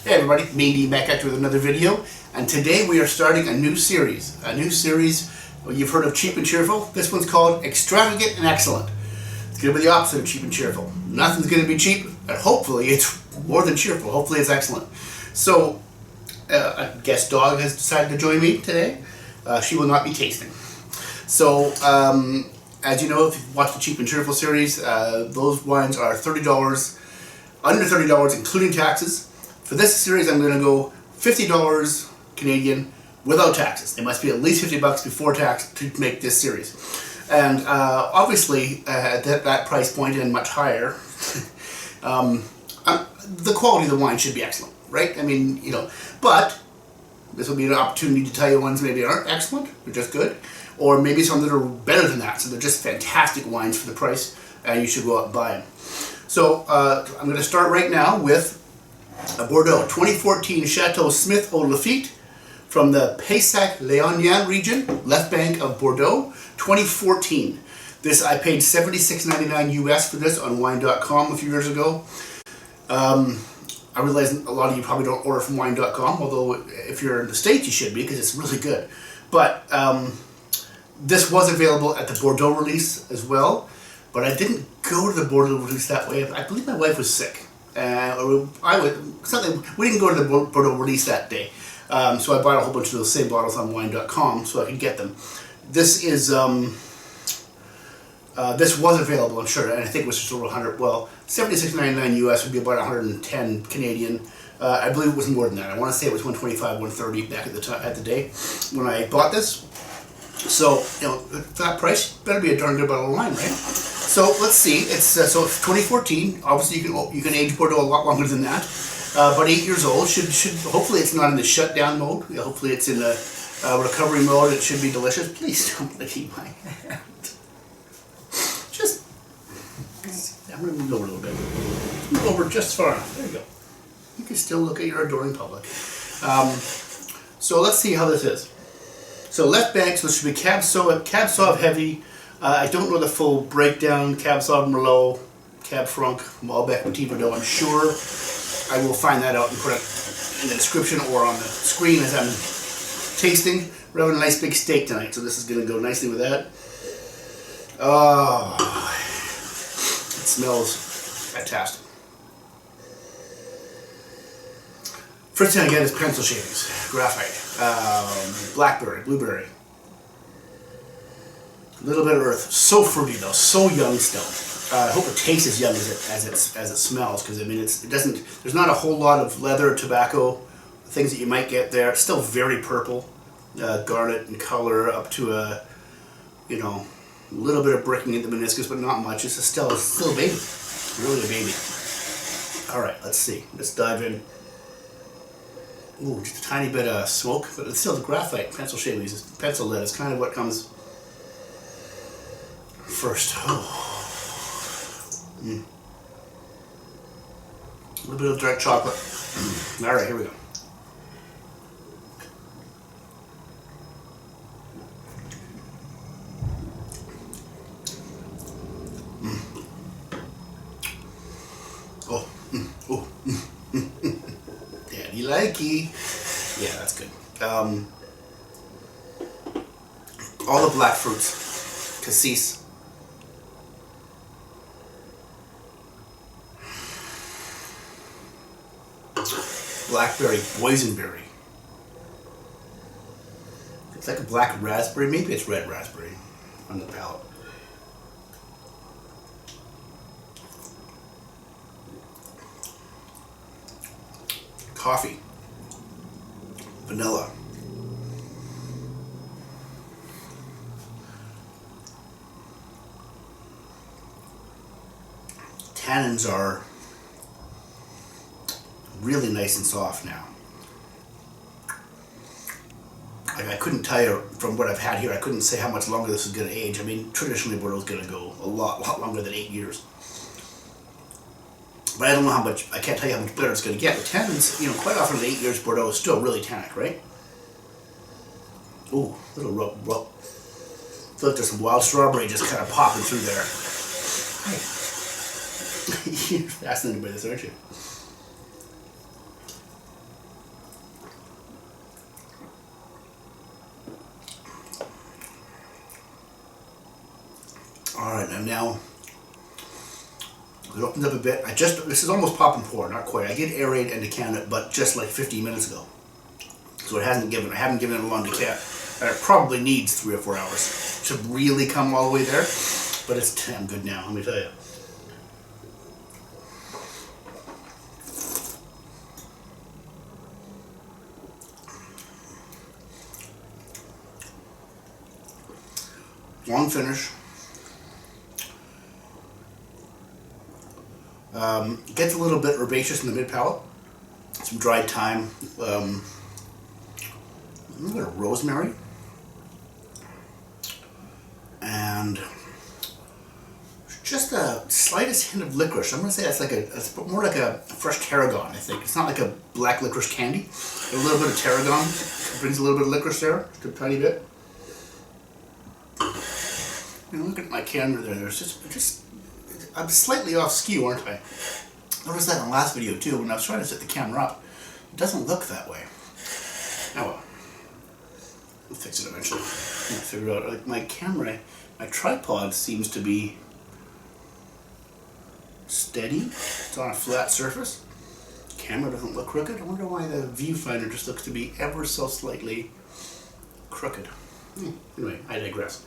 Hey everybody, me D back at you with another video, and today we are starting a new series. Well, you've heard of Cheap and Cheerful. This one's called Extravagant and Excellent. It's going to be the opposite of cheap and cheerful. Nothing's going to be cheap, and hopefully it's more than cheerful. Hopefully it's excellent. So, a guest dog has decided to join me today. She will not be tasting. So, as you know, if you've watched the Cheap and Cheerful series, those wines are $30, under $30 including taxes. For this series, I'm going to go $50 Canadian without taxes. It must be at least $50 before tax to make this series. And obviously, at that price point and much higher, the quality of the wine should be excellent, right? I mean, you know, but this will be an opportunity to tell you ones maybe aren't excellent, they're just good, or maybe some that are better than that, so they're just fantastic wines for the price, and you should go out and buy them. So I'm going to start right now with a Bordeaux 2014 Chateau Smith Eau Lafite from the Pessac-Léognan region, left bank of Bordeaux, 2014. This, I paid $76.99 US for this on wine.com a few years ago. I realize a lot of you probably don't order from wine.com, although if you're in the States you should be, because it's really good. But this was available at the Bordeaux release as well, but I didn't go to the Bordeaux release that way. I believe my wife was sick. We didn't go to the Bordeaux release that day. So I bought a whole bunch of those same bottles on wine.com so I could get them. This is this was available, I'm sure, and I think it was just over 100. Well, $76.99 US would be about 110 Canadian. I believe it was more than that. I want to say it was 125, 130 back at the day when I bought this. So, you know, for that price, better be a darn good bottle of wine, right? So let's see. It's so it's 2014. Obviously, you can age Bordeaux a lot longer than that. But 8 years old. Should hopefully it's not in the shutdown mode. Hopefully it's in the recovery mode. It should be delicious. Please don't lick my hand. Just I'm gonna move over a little bit. Move over just far enough. There you go. You can still look at your adoring public. So let's see how this is. So left bank, so this should be Cab Sauv heavy. I don't know the full breakdown. Cab Sauv Merlot, Cab Franc, Malbec, Petit Verdot. I'm sure I will find that out and put it in the description or on the screen as I'm tasting. We're having a nice big steak tonight, so this is going to go nicely with that. Oh, it smells fantastic. First thing I get is pencil shavings, graphite, blackberry, blueberry. A little bit of earth. So fruity though, so young still. I hope it tastes as young as it smells, because I mean it doesn't. There's not a whole lot of leather, tobacco, things that you might get there. It's still very purple, garnet in color, up to a, you know, a little bit of bricking in the meniscus, but not much. It's still a baby, really a baby. All right, let's see. Let's dive in. Ooh, just a tiny bit of smoke, but it's still the graphite pencil shavings, pencil lead is kind of what comes first. Oh. A little bit of dark chocolate. All right, here we go. Oh, oh, Daddy likey. Yeah, that's good. All the black fruits, cassis. Blackberry, boysenberry. It's like a black raspberry. Maybe it's red raspberry on the palate. Coffee. Vanilla. Tannins are really nice and soft now. Like, I couldn't tell you from what I've had here, I couldn't say how much longer this is going to age. I mean, traditionally Bordeaux is going to go a lot longer than 8 years. But I don't know how much, I can't tell you how much better it's going to get. The tannins, you know, quite often at 8 years Bordeaux is still really tannic, right? Ooh, little rub. Feel like there's some wild strawberry just kind of popping through there. You're fascinated by this, aren't you? And now it opens up a bit. This is almost pop and pour, not quite. I did aerate and decant it, but just like 15 minutes ago. So I haven't given it a long decant. And it probably needs 3 or 4 hours to really come all the way there. But it's damn good now, let me tell you. Long finish. Gets a little bit herbaceous in the mid palate. Some dried thyme. A little bit of rosemary. And just a slightest hint of licorice. I'm going to say it's more like a fresh tarragon, I think. It's not like a black licorice candy. A little bit of tarragon brings a little bit of licorice there, just a tiny bit. You know, look at my camera there. There's I'm slightly off skew, aren't I? Noticed that in the last video too, when I was trying to set the camera up. It doesn't look that way. Oh well. We'll fix it eventually. I'll figure out, like, my camera, my tripod seems to be steady. It's on a flat surface. Camera doesn't look crooked. I wonder why the viewfinder just looks to be ever so slightly crooked. Anyway, I digress.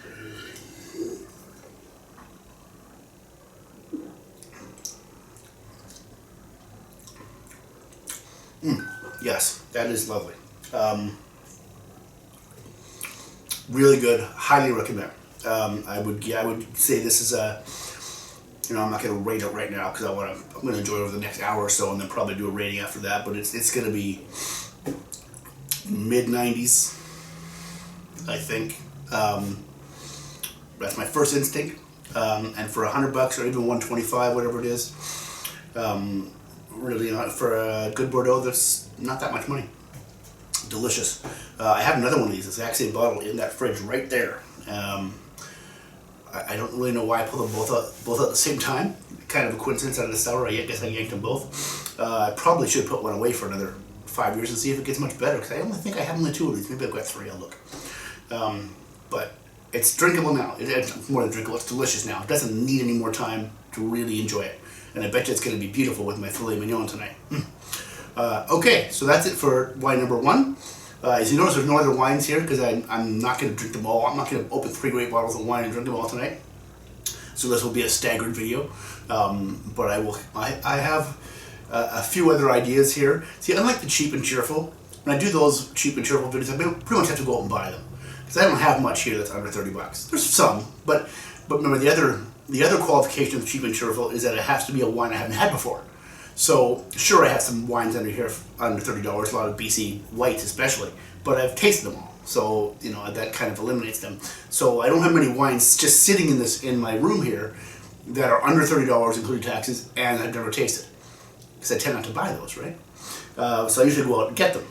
Yes, that is lovely. Really good. Highly recommend. I would say this is a. You know, I'm not going to rate it right now because I'm going to enjoy it over the next hour or so, and then probably do a rating after that. But it's going to be mid 90s, I think. That's my first instinct. And for $100 or even $125, whatever it is, really for a good Bordeaux, that's not that much money. Delicious. I have another one of these, the exact same bottle in that fridge right there. I don't really know why I pulled them both out at the same time. Kind of a coincidence out of the cellar. I guess I yanked them both. I probably should put one away for another 5 years and see if it gets much better, because I only think I have only 2 of these. Maybe I've got 3. I'll look. But it's drinkable now. It's more than drinkable. It's delicious now. It doesn't need any more time to really enjoy it. And I bet you it's going to be beautiful with my filet mignon tonight. Okay, so that's it for wine number 1. As you notice, there's no other wines here because I'm not going to drink them all. I'm not going to open 3 great bottles of wine and drink them all tonight. So this will be a staggered video. But I have a few other ideas here. See, unlike the cheap and cheerful, when I do those cheap and cheerful videos, I pretty much have to go out and buy them. Because I don't have much here that's under $30. There's some, but remember the other qualification of cheap and cheerful is that it has to be a wine I haven't had before. So, sure, I have some wines under here under $30, a lot of BC whites especially, but I've tasted them all. So, you know, that kind of eliminates them. So I don't have many wines just sitting in my room here that are under $30, including taxes, and I've never tasted. Because I tend not to buy those, right? So I usually go out and get them.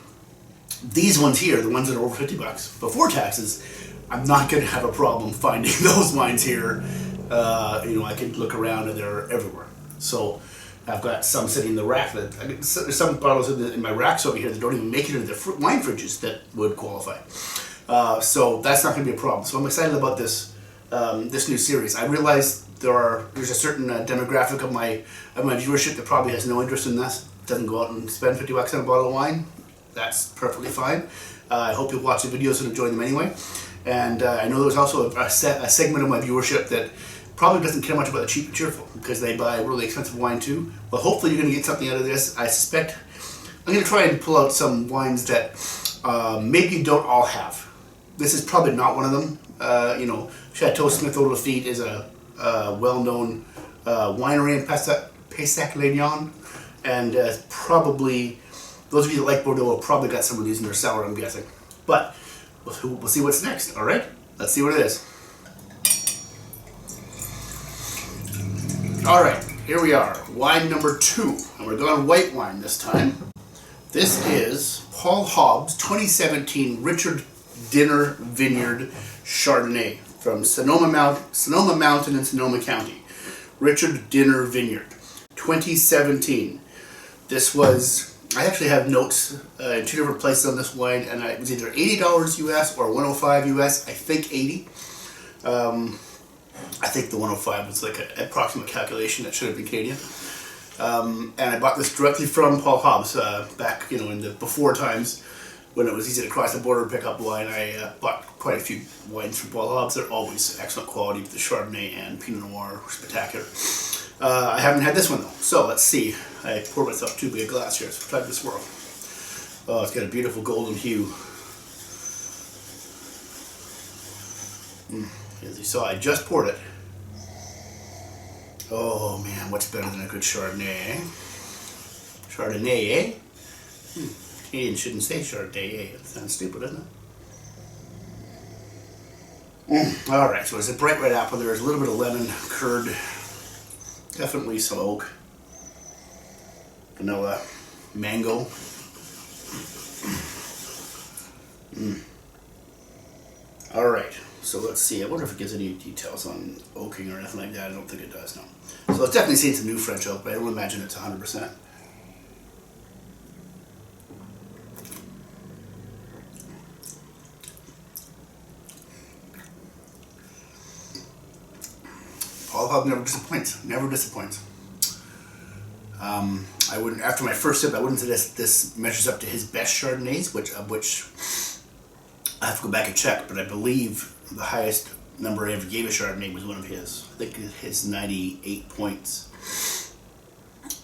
These ones here, the ones that are over $50, before taxes, I'm not going to have a problem finding those wines here. You know, I can look around and they're everywhere. So I've got some sitting in the rack. There's some bottles in my racks over here that don't even make it into the wine fridges that would qualify. So that's not going to be a problem. So I'm excited about this new series. I realize there's a certain demographic of my viewership that probably has no interest in this. Doesn't go out and spend $50 on a bottle of wine. That's perfectly fine. I hope you'll watch the videos and enjoy them anyway. And I know there's also a segment of my viewership that probably doesn't care much about the cheap and cheerful because they buy really expensive wine too. But hopefully you're going to get something out of this. I suspect I'm going to try and pull out some wines that maybe you don't all have. This is probably not one of them. You know, Chateau Smith Eau Lafitte is a well-known winery in Pessac-Léognan, and probably those of you that like Bordeaux have probably got some of these in their cellar, I'm guessing. But we'll see what's next. All right, let's see what it is. All right, here we are, wine number 2, and we're going white wine this time. This is Paul Hobbs 2017 Richard Dinner Vineyard Chardonnay from Sonoma Mountain in Sonoma County. Richard Dinner Vineyard, 2017. This was, I actually have notes in 2 different places on this wine, and it was either $80 US or $105 US, I think 80. I think the 105 was like an approximate calculation that should have been Canadian. And I bought this directly from Paul Hobbs back, in the before times when it was easy to cross the border and pick up wine. I bought quite a few wines from Paul Hobbs. They're always excellent quality. The Chardonnay and Pinot Noir were spectacular. I haven't had this one though, so let's see. I poured myself too big a glass here, so try this swirl. Oh, it's got a beautiful golden hue. As you saw, I just poured it. Oh man, what's better than a good Chardonnay, eh? Chardonnay, eh? Canadians shouldn't say Chardonnay, eh? It sounds stupid, doesn't it? Alright, so it's a bright red apple. There's a little bit of lemon, curd, definitely some oak, vanilla, mango. Alright, so let's see. I wonder if it gives any details on oaking or anything like that. I don't think it does, no. So it's definitely seen some new French oak, but I don't imagine it's 100%. Paul Hobbs never disappoints. Never disappoints. I wouldn't. After my first sip, I wouldn't say this measures up to his best Chardonnays, which I have to go back and check. But I believe the highest number I ever gave a Chardonnay was one of his. I think his 98 points.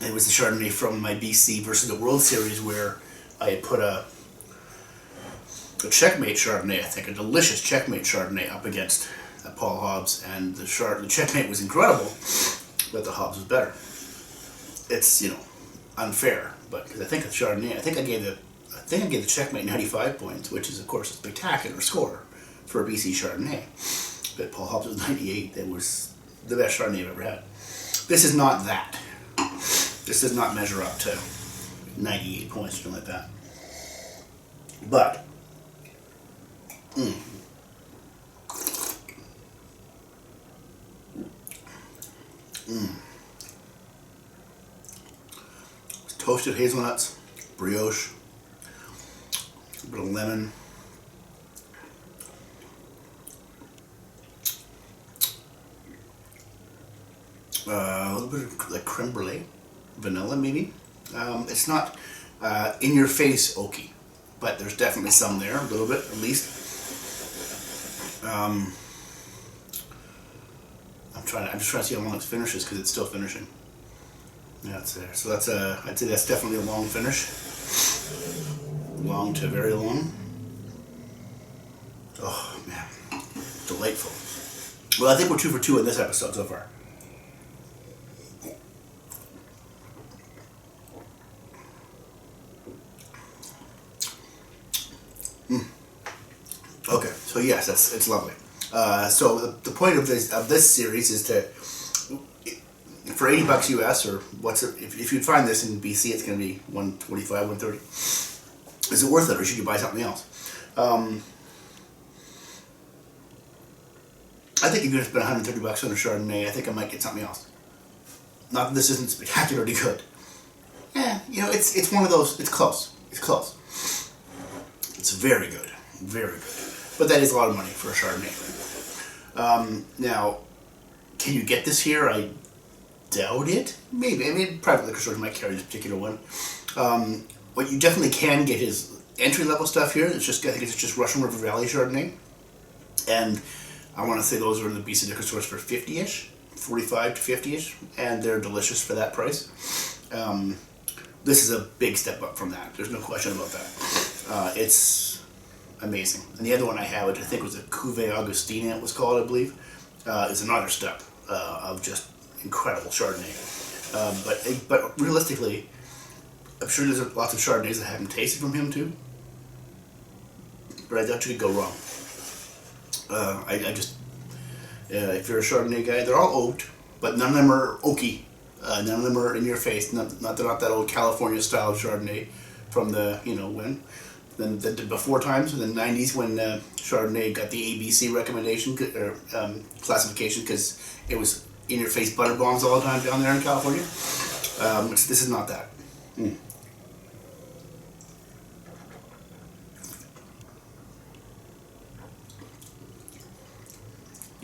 It was the Chardonnay from my BC versus the World Series where I had put a checkmate Chardonnay. I think a delicious checkmate Chardonnay up against Paul Hobbs, and the checkmate was incredible, but the Hobbs was better. It's unfair, but because I think the Chardonnay, I think I gave the checkmate 95 points, which is of course a spectacular score for a BC Chardonnay. But Paul Hobbs was 98. It was the best Chardonnay I've ever had. This is not that. This does not measure up to 98 points or something like that. But toasted hazelnuts, brioche, a bit of lemon, a little bit of like creme brulee, vanilla maybe. It's not in your face oaky, but there's definitely some there, a little bit at least. I'm just trying to see how long it finishes because it's still finishing. Yeah, it's there. So that's I'd say that's definitely a long finish. Long to very long. Oh man, delightful. Well, I think we're 2 for 2 in this episode so far. Okay, so yes, it's lovely. So the point of this series is to, for $80 US, or if you'd find this in BC, it's going to be $125, $130. Is it worth it, or should you buy something else? I think if you're going to spend $130 on a Chardonnay, I think I might get something else. Not that this isn't spectacularly good. Yeah, it's one of those. It's close. It's close. It's very good, very good. But that is a lot of money for a Chardonnay. Now, can you get this here? I doubt it. Maybe. I mean, private liquor stores might carry this particular one. What you definitely can get is entry-level stuff here. I think it's just Russian River Valley Chardonnay. And I want to say those are in the BC liquor stores for 50-ish, 45 to 50-ish, and they're delicious for that price. This is a big step up from that. There's no question about that. It's amazing. And the other one I had, which I think was a Cuvée Augustine, it was called, I believe, is another step of just incredible Chardonnay. But realistically, I'm sure there's lots of Chardonnays I haven't tasted from him too. But I doubt you could go wrong. If you're a Chardonnay guy, they're all oaked, but none of them are oaky. None of them are in your face. They're not that old California style Chardonnay from the when. Then the before times, in the 90s, when Chardonnay got the ABC recommendation or classification because it was in your face butter bombs all the time down there in California. This is not that.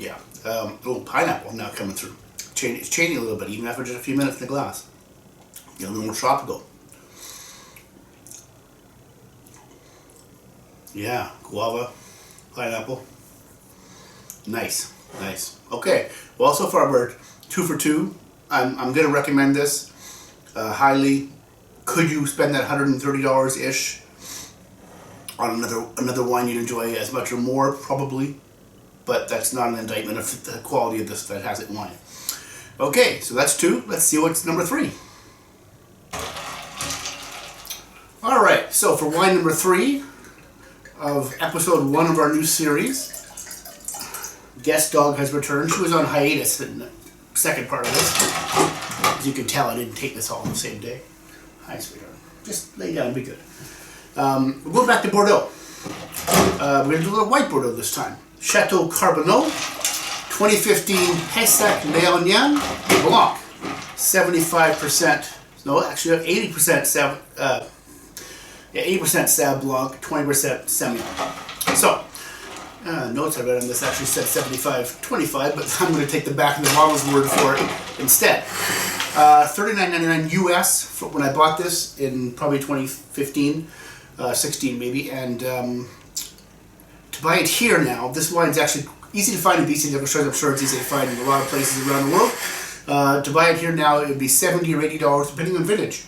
Yeah. Oh, pineapple now coming through. It's changing a little bit, even after just a few minutes in the glass. Get a little more tropical. Yeah, guava, pineapple. Nice, nice. Okay, well, so far we're 2 for 2. I'm going to recommend this highly. Could you spend that $130-ish on another wine you'd enjoy as much or more? Probably, but that's not an indictment of the quality of this that has it wine. Okay, so that's 2. Let's see what's number 3. All right, so for wine number 3 of episode 1 of our new series, Guest Dog has returned. She was on hiatus in the second part of this. As you can tell, I didn't take this all on the same day. Hi, sweetheart. Just lay down and be good. We'll go back to Bordeaux. We're going to do a little white Bordeaux this time. Chateau Carbonneau, 2015 Pessac Léognan Blanc. 75%, no, actually 80% Sauv, 80% Sauv Blanc, 20% Semillon. So, notes I read on this actually said 75-25, but I'm going to take the back of the bottle's word for it instead. $39.99 US when I bought this in probably 2015, 16 maybe, and to buy it here now, this wine's actually easy to find in BC liquor stores. I'm sure it's easy to find in a lot of places around the world. To buy it here now, it would be $70 or $80 depending on vintage.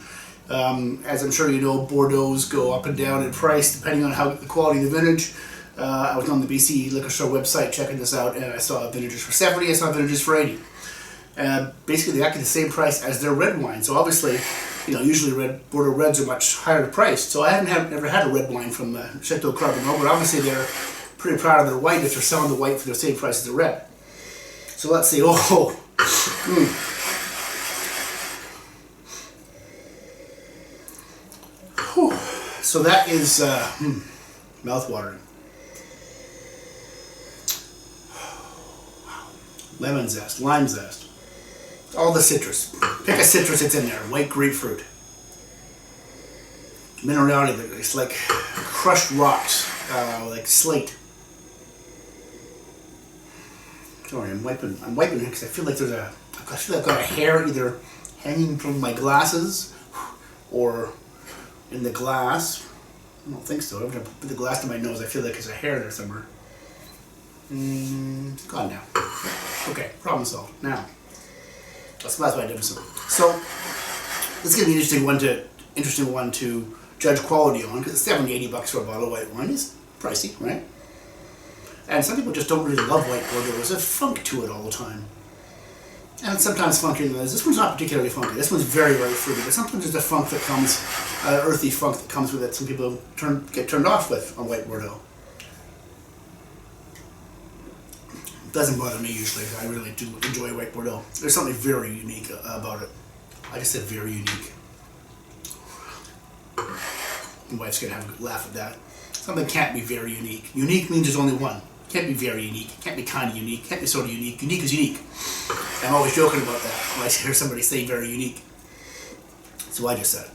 As I'm sure you know, Bordeaux's go up and down in price depending on how the quality of the vintage. I was on the BC liquor store website checking this out, and I saw vintages for $70, I saw vintages for $80. Basically, they act at the same price as their red wine. So obviously, you know, usually Bordeaux Reds are much higher priced. So I haven't ever had a red wine from Chateau Carbonneau, but obviously they're pretty proud of their white if they're selling the white for the same price as the red. So let's see. Oh, So that is mouth-watering. Lemon zest, lime zest, all the citrus. Pick a citrus that's in there. White grapefruit. Minerality, it's like crushed rocks, like slate. Sorry, I'm wiping it because I feel like I feel like I've got a hair either hanging from my glasses or in the glass. I don't think so. Every time I put the glass to my nose, I feel like there's a hair there somewhere. It's gone now. Okay, problem solved. Now, that's what I did with some. So, this is going to be an interesting one to judge quality on, because $70-80 for a bottle of white wine is pricey, right? And some people just don't really love white Bordeaux. There's a funk to it all the time. And it's sometimes funkier than others. This one's not particularly funky. This one's very, very fruity. But sometimes there's a funk that comes, earthy funk that comes with it. Some people get turned off with on white Bordeaux. Doesn't bother me usually. I really do enjoy white Bordeaux. There's something very unique about it. I just said very unique. My wife's gonna have a laugh at that. Something can't be very unique. Unique means there's only one. Can't be very unique. Can't be kind of unique. Can't be sort of unique. Unique is unique. I'm always joking about that when I hear somebody say very unique. So I just said it.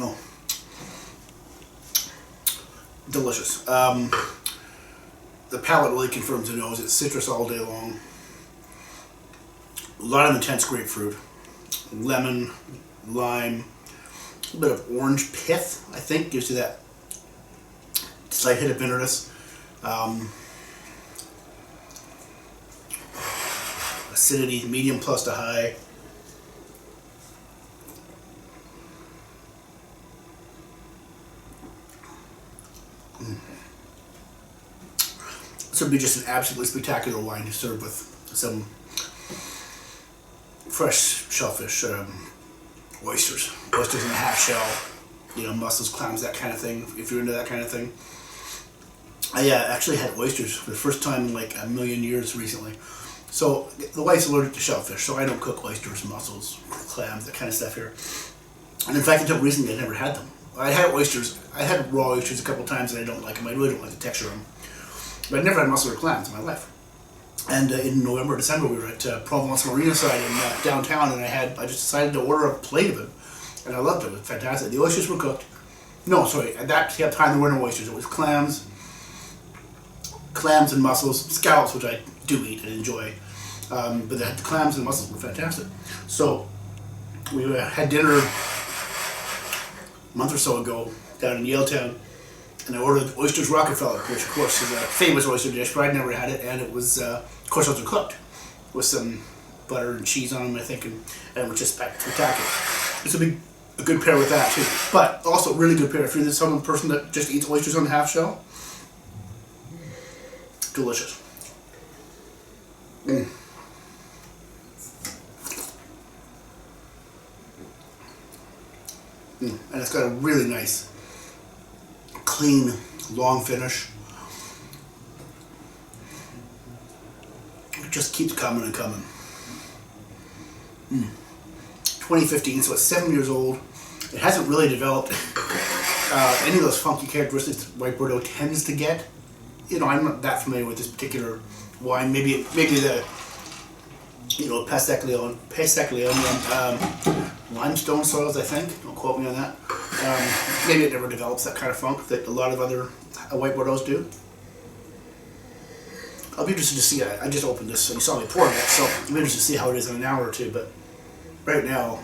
Oh, delicious. The palate really confirms the nose. It's citrus all day long. A lot of intense grapefruit, lemon, lime, a little bit of orange pith, I think, gives you that slight hit of bitterness. Acidity, medium plus to high. This would be just an absolutely spectacular wine to serve with some fresh shellfish, oysters in a half shell, mussels, clams, that kind of thing, if you're into that kind of thing. I actually had oysters for the first time in like a million years recently. So the wife's allergic to shellfish, so I don't cook oysters, mussels, clams, that kind of stuff here. And in fact, until recently, I never had them. I had raw oysters a couple times, and I don't like them. I really don't like the texture of them. But I never had mussels or clams in my life. And in November, December, we were at Provence Marina side in downtown, and I just decided to order a plate of it. and I loved it. It was fantastic. The oysters were cooked. No, sorry, at that time there were no oysters. It was clams and mussels, scallops, which I do eat and enjoy. But the clams and mussels were fantastic. So we had dinner a month or so ago down in Yaletown, and I ordered oysters Rockefeller, which of course is a famous oyster dish, but I'd never had it, and it was, of course, those are cooked with some butter and cheese on them, I think, and it was just spectacular. It's a good pair with that too, but also a really good pair if you're some person that just eats oysters on the half shell. Delicious. And it's got a really nice, clean, long finish. It just keeps coming and coming. 2015, so it's 7 years old. It hasn't really developed any of those funky characteristics white Bordeaux tends to get. You know, I'm not that familiar with this particular wine. Maybe the, you know, Pestaglione, limestone soils, I think. Don't quote me on that. Maybe it never develops that kind of funk that a lot of other white Bordeaux do. I'll be interested to see. I just opened this, so you saw me pouring it, so I'll be interested to see how it is in an hour or two. But right now,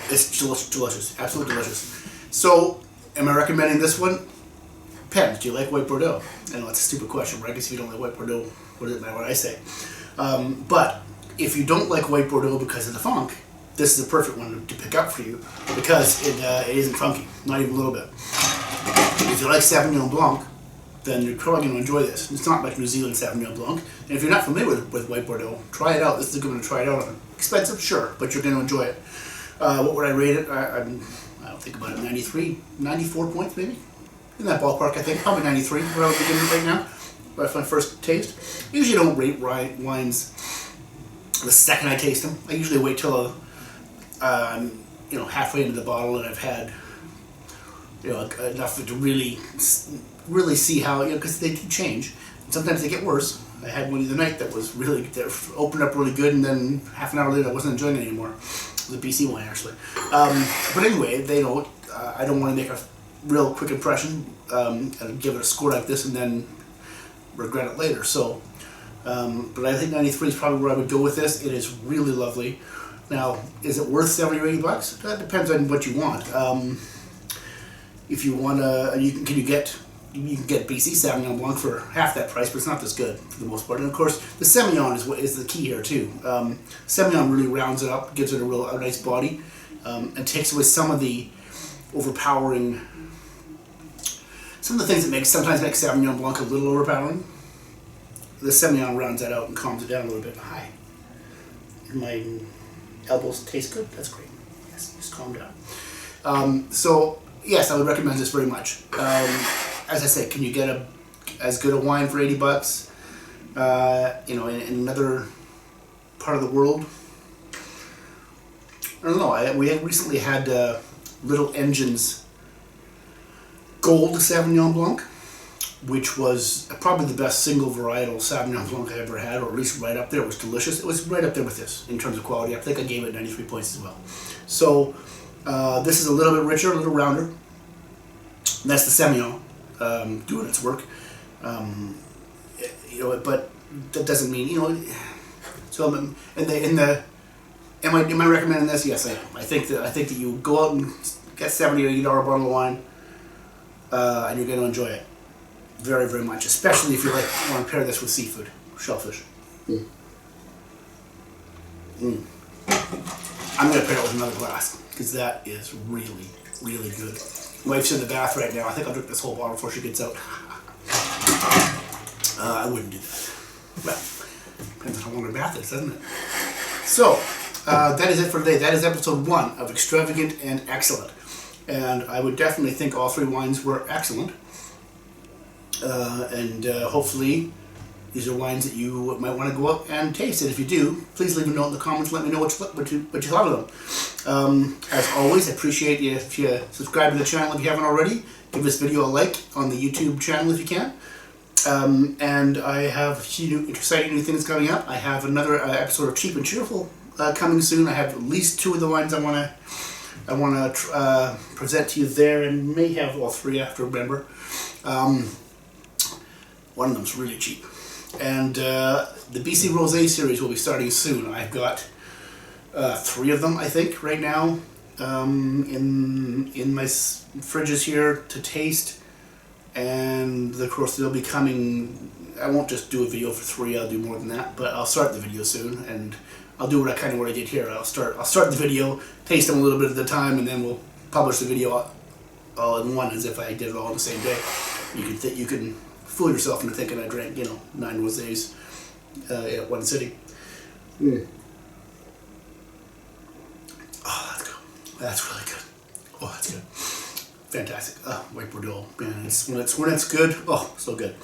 it's delicious, absolutely delicious. So, am I recommending this one? Depends. Do you like white Bordeaux? I know it's a stupid question, right? I guess if you don't like white Bordeaux, what does it matter what I say? But if you don't like white Bordeaux because of the funk, this is the perfect one to pick up for you because it isn't funky, not even a little bit. If you like Sauvignon Blanc, then you're probably going to enjoy this. It's not like New Zealand Sauvignon Blanc. And if you're not familiar with white Bordeaux, try it out. This is a good one to try it out on. Expensive, sure, but you're going to enjoy it. What would I rate it? I don't think about it. 93, 94 points maybe? In that ballpark, I think. Probably 93, where I would begin right now. That's my first taste. I usually don't rate wines the second I taste them. I usually wait till you know, halfway into the bottle and I've had, you know, enough to really see how, you know, because they do change. And sometimes they get worse. I had one the other night that opened up really good, and then half an hour later I wasn't enjoying it anymore. It was a BC wine, actually. But anyway, they know I don't want to make a real quick impression and give it a score like this and then regret it later. So, but I think 93 is probably where I would go with this. It is really lovely. Now, is it worth $70 or $80? That depends on what you want. If you want to, you can get BC Sauvignon Blanc for half that price, but it's not this good for the most part. And of course, the Semillon is the key here too. Semillon really rounds it up, gives it a nice body, and takes away some of the overpowering, some of the things that sometimes make Sauvignon Blanc a little overpowering. The Semillon rounds that out and calms it down a little bit. Hi, my elbows taste good. That's great. Yes, just calm down. So yes, I would recommend this very much. As I say, can you get as good a wine for $80? You know, in another part of the world? I don't know. We recently had Little Engine's Gold Sauvignon Blanc, which was probably the best single varietal Sauvignon Blanc I ever had, or at least right up there. It was delicious. It was right up there with this in terms of quality. I think I gave it 93 points as well. So this is a little bit richer, a little rounder. And that's the Semillon doing its work. You know, but that doesn't mean, you know. So am I recommending this? Yes, I am. I think that you go out and get $70 or $80 bottle of wine, and you're going to enjoy it very, very much. Especially if you want to pair this with seafood, shellfish. I'm going to pair it with another glass because that is really, really good. Wife's in the bath right now. I think I'll drink this whole bottle before she gets out. I wouldn't do that. Well, depends on how long her bath is, doesn't it? So, that is it for today. That is episode 1 of Extravagant and Excellent. And I would definitely think all 3 wines were excellent. Hopefully these are wines that you might want to go up and taste. And if you do, please leave a note in the comments. Let me know what you thought of them. As always, I appreciate you if you subscribe to the channel if you haven't already. Give this video a like on the YouTube channel if you can. And I have exciting new things coming up. I have another episode of Cheap and Cheerful coming soon. I have at least 2 of the wines I want to I want to present to you there, and may have all three, I have to remember. One of them's really cheap. And the BC Rosé series will be starting soon. I've got 3 of them, I think, right now in my fridges here to taste. And of course they'll be coming. I won't just do a video for 3, I'll do more than that, but I'll start the video soon, and I'll do what I did here. I'll start the video, taste them a little bit at a time, and then we'll publish the video all in one, as if I did it all on the same day. You can fool yourself into thinking I drank, 9 rosés at one sitting. Oh, that's good. That's really good. Oh, that's good. Fantastic. Oh, white Bordeaux. Man, when it's good, oh, so good.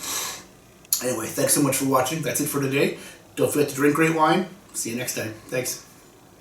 Anyway, thanks so much for watching. That's it for today. Don't forget to drink great wine. See you next time. Thanks.